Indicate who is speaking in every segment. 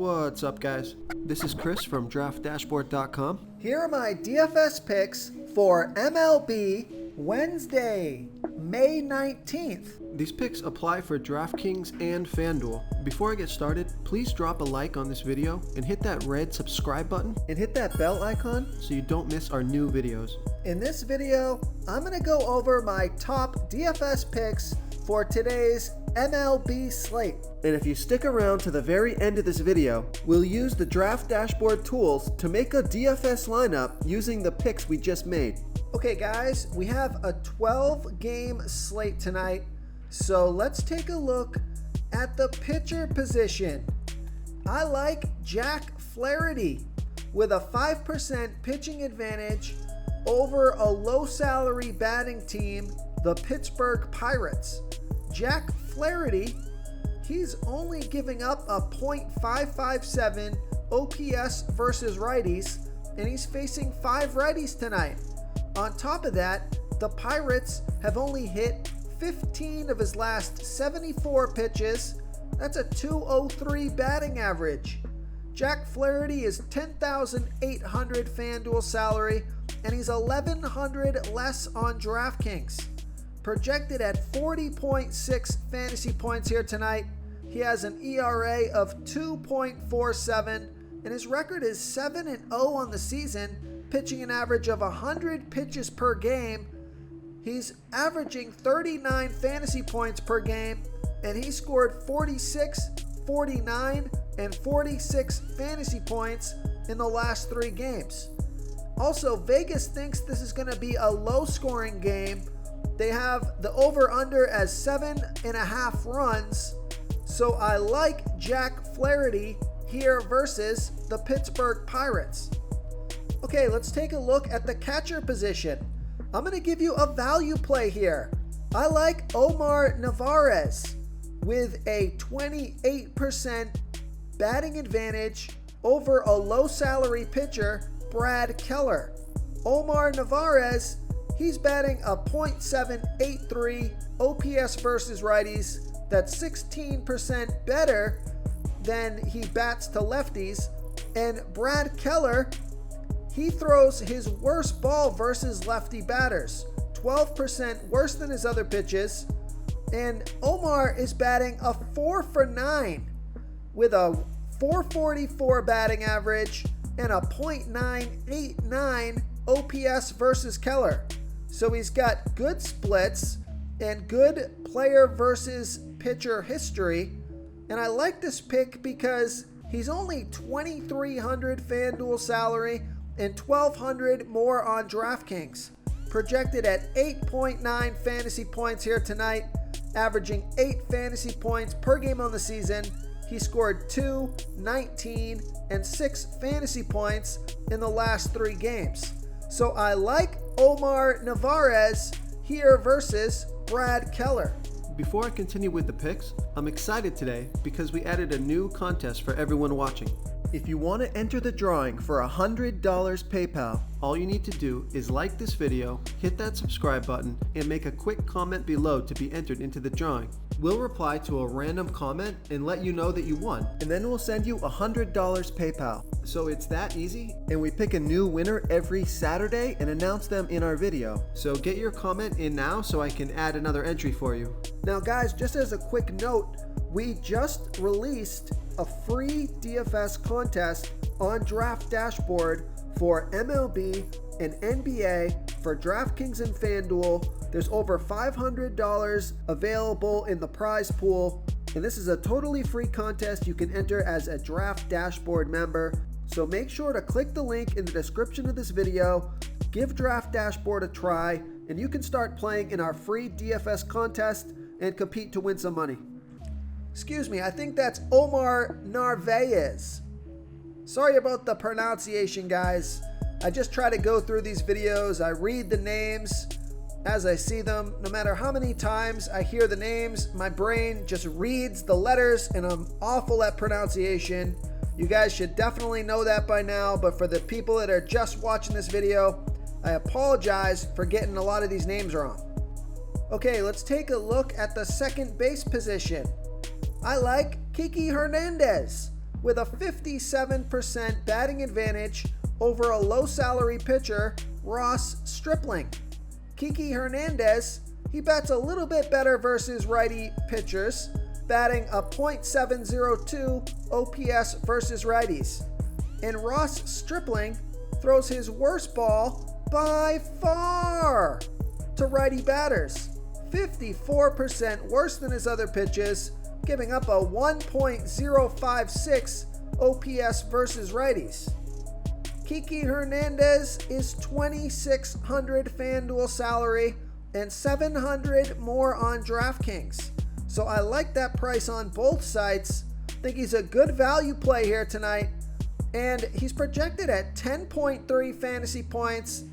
Speaker 1: What's up, guys? This is Chris from DraftDashboard.com.
Speaker 2: Here are my DFS picks for MLB Wednesday, May 19th.
Speaker 1: These picks apply for DraftKings and FanDuel. Before I get started, please drop a like on this video and hit that red subscribe button
Speaker 2: And hit that bell icon.
Speaker 1: so you don't miss our new videos.
Speaker 2: In this video, I'm going to go over my top DFS picks for today's MLB slate.
Speaker 1: And if you stick around to the very end of this video, we'll use the Draft Dashboard tools to make a DFS lineup using the picks we just made.
Speaker 2: Okay guys, we have a 12-game slate tonight, so let's take a look at the pitcher position. I like Jack Flaherty with a 5% pitching advantage over a low-salary batting team, the Pittsburgh Pirates. Jack Flaherty, he's only giving up a .557 OPS versus righties, and he's facing 5 righties tonight. On top of that, the Pirates have only hit 15 of his last 74 pitches. That's a .203 batting average. Jack Flaherty is $10,800 FanDuel salary, and he's $1,100 less on DraftKings. Projected at 40.6 fantasy points here tonight. He has an ERA of 2.47, and his record is 7-0 on the season, pitching an average of 100 pitches per game. He's averaging 39 fantasy points per game, and he scored 46, 49, and 46 fantasy points in the last 3 games. Also, Vegas thinks this is going to be a low-scoring game. They have the over-under as 7.5 runs, so I like Jack Flaherty here versus the Pittsburgh Pirates. Okay, let's take a look at the catcher position. I'm going to give you a value play here. I like Omar Narvaez with a 28% batting advantage over a low-salary pitcher, Brad Keller. Omar Narvaez, he's batting a .783 OPS versus righties. That's 16% better than he bats to lefties. And Brad Keller, he throws his worst ball versus lefty batters, 12% worse than his other pitches. And Omar is batting a 4 for 9 with a .444 batting average and a .989 OPS versus Keller. So he's got good splits and good player versus pitcher history. And I like this pick because he's only $2,300 FanDuel salary and $1,200 more on DraftKings. Projected at 8.9 fantasy points here tonight, averaging 8 fantasy points per game on the season. He scored 2, 19, and 6 fantasy points in the last 3 games. So I like Omar Narvaez here versus Brad Keller.
Speaker 1: Before I continue with the picks, I'm excited today because we added a new contest for everyone watching. If you want to enter the drawing for $100 PayPal, all you need to do is like this video, hit that subscribe button, and make a quick comment below to be entered into the drawing. We'll reply to a random comment and let you know that you won, and then we'll send you $100 PayPal. So it's that easy, and we pick a new winner every Saturday and announce them in our video. So get your comment in now so I can add another entry for you.
Speaker 2: Now guys, just as a quick note, we just released a free DFS contest on Draft Dashboard for MLB and NBA for DraftKings and FanDuel. There's over $500 available in the prize pool, and this is a totally free contest you can enter as a Draft Dashboard member. So make sure to click the link in the description of this video, give Draft Dashboard a try, and you can start playing in our free DFS contest and compete to win some money. Excuse me, I think that's Omar Narvaez. Sorry about the pronunciation, guys. I just try to go through these videos. I read the names as I see them. No matter how many times I hear the names, my brain just reads the letters, and I'm awful at pronunciation. You guys should definitely know that by now, but for the people that are just watching this video, I apologize for getting a lot of these names wrong. Okay, let's take a look at the second base position. I like Kiki Hernandez with a 57% batting advantage over a low-salary pitcher, Ross Stripling. Kiki Hernandez, he bats a little bit better versus righty pitchers, batting a .702 OPS versus righties. And Ross Stripling throws his worst ball by far to righty batters, 54% worse than his other pitches, giving up a 1.056 OPS versus righties. Kiki Hernandez is $2,600 FanDuel salary and $700 more on DraftKings. So I like that price on both sites. Think he's a good value play here tonight. And he's projected at 10.3 fantasy points.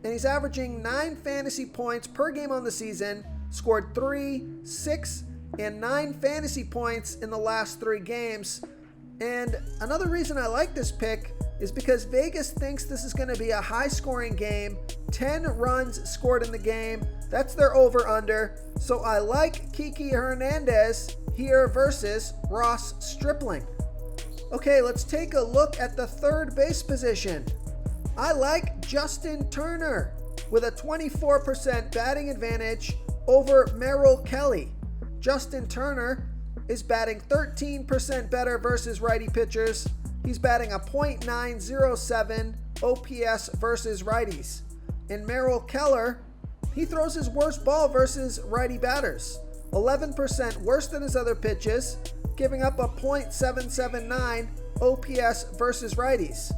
Speaker 2: And he's averaging 9 fantasy points per game on the season. Scored 3, 6, and 9 fantasy points in the last 3 games. And another reason I like this pick is because Vegas thinks this is going to be a high-scoring game. 10 runs scored in the game. That's their over-under. So I like Kiki Hernandez here versus Ross Stripling. Okay, let's take a look at the third base position. I like Justin Turner with a 24% batting advantage over Merrill Kelly. Justin Turner is batting 13% better versus righty pitchers. He's batting a .907 OPS versus righties. And Merrill Keller, he throws his worst ball versus righty batters, 11% worse than his other pitches, giving up a .779 OPS versus righties.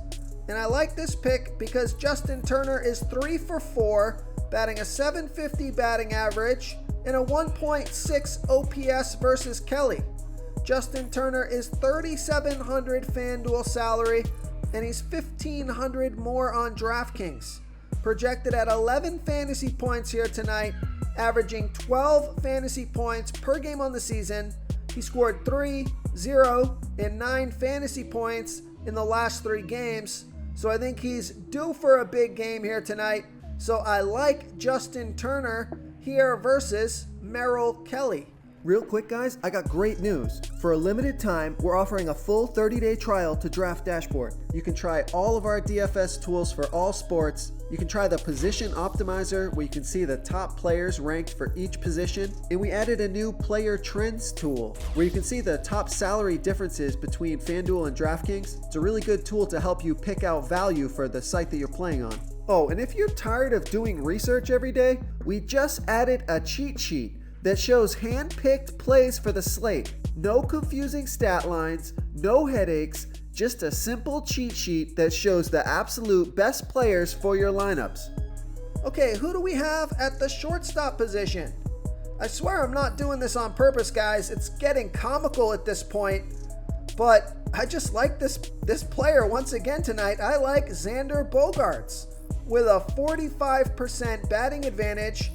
Speaker 2: And I like this pick because Justin Turner is 3 for 4, batting a .750 batting average and a 1.6 OPS versus Kelly. Justin Turner is $3,700 FanDuel salary, and he's $1,500 more on DraftKings. Projected at 11 fantasy points here tonight, averaging 12 fantasy points per game on the season. He scored 3, 0, and 9 fantasy points in the last 3 games, so I think he's due for a big game here tonight. So I like Justin Turner here versus Merrill Kelly.
Speaker 1: Real quick, guys, I got great news. For a limited time, we're offering a full 30-day trial to Draft Dashboard. You can try all of our DFS tools for all sports. You can try the Position Optimizer, where you can see the top players ranked for each position. And we added a new Player Trends tool, where you can see the top salary differences between FanDuel and DraftKings. It's a really good tool to help you pick out value for the site that you're playing on. Oh, and if you're tired of doing research every day, we just added a cheat sheet that shows hand-picked plays for the slate. No confusing stat lines, no headaches, just a simple cheat sheet that shows the absolute best players for your lineups.
Speaker 2: Okay, who do we have at the shortstop position? I swear I'm not doing this on purpose, guys. It's getting comical at this point, but I just like this player once again tonight. I like Xander Bogaerts with a 45% batting advantage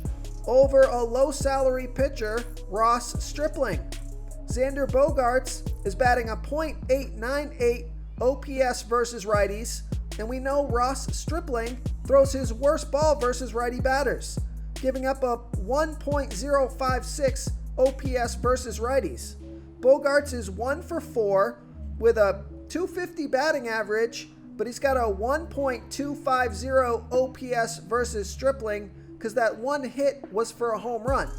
Speaker 2: over a low-salary pitcher, Ross Stripling. Xander Bogaerts is batting a .898 OPS versus righties, and we know Ross Stripling throws his worst ball versus righty batters, giving up a 1.056 OPS versus righties. Bogaerts is 1 for 4 with a .250 batting average, but he's got a 1.250 OPS versus Stripling, because that one hit was for a home run.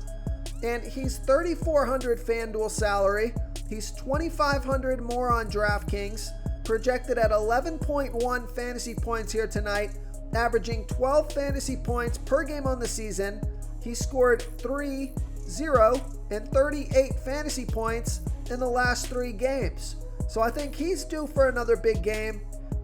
Speaker 2: And he's $3,400 FanDuel salary. He's $2,500 more on DraftKings, projected at 11.1 fantasy points here tonight, averaging 12 fantasy points per game on the season. He scored 3, 0, and 38 fantasy points in the last 3 games. So I think he's due for another big game.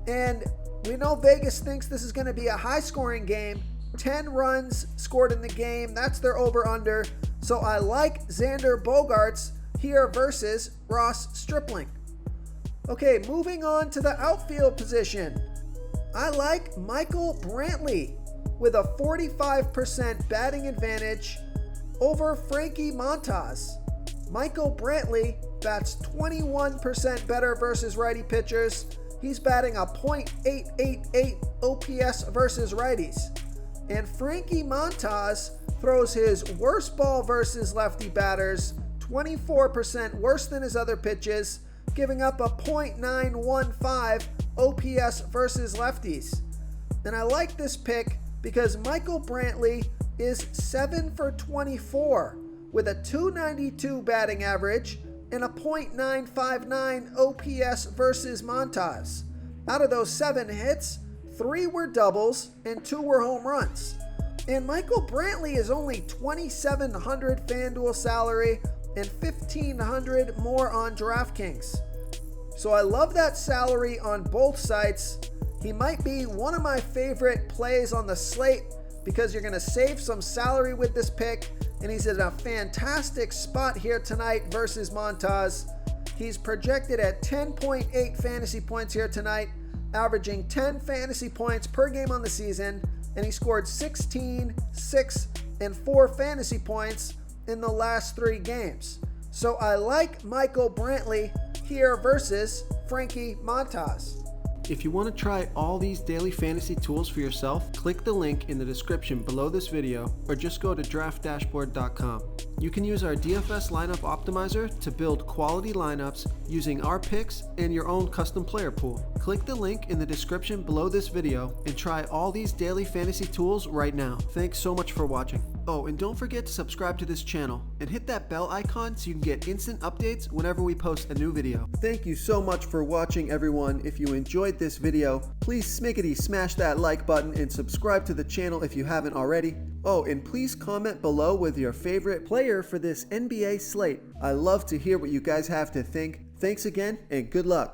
Speaker 2: And we know Vegas thinks this is going to be a high-scoring game. 10 runs scored in the game. That's their over-under. So I like Xander Bogaerts here versus Ross Stripling. Okay, moving on to the outfield position. I like Michael Brantley with a 45% batting advantage over Frankie Montas. Michael Brantley bats 21% better versus righty pitchers. He's batting a .888 OPS versus righties. And Frankie Montas throws his worst ball versus lefty batters, 24% worse than his other pitches, giving up a .915 OPS versus lefties. And I like this pick because Michael Brantley is 7 for 24 with a .292 batting average and a .959 OPS versus Montas. Out of those 7 hits, 3 were doubles and 2 were home runs. And Michael Brantley is only $2,700 FanDuel salary and $1,500 more on DraftKings. So I love that salary on both sites. He might be one of my favorite plays on the slate because you're going to save some salary with this pick, and he's in a fantastic spot here tonight versus Montas. He's projected at 10.8 fantasy points here tonight, averaging 10 fantasy points per game on the season, and he scored 16, 6, and 4 fantasy points in the last 3 games. So I like Michael Brantley here versus Frankie Montas.
Speaker 1: If you want to try all these daily fantasy tools for yourself, click the link in the description below this video or just go to draftdashboard.com. You can use our DFS lineup optimizer to build quality lineups using our picks and your own custom player pool. Click the link in the description below this video and try all these daily fantasy tools right now. Thanks so much for watching. Oh, and don't forget to subscribe to this channel and hit that bell icon so you can get instant updates whenever we post a new video. Thank you so much for watching, everyone. If you enjoyed this video, please smash that like button and subscribe to the channel if you haven't already. Oh, and please comment below with your favorite player for this NBA slate. I love to hear what you guys have to think. Thanks again, and good luck.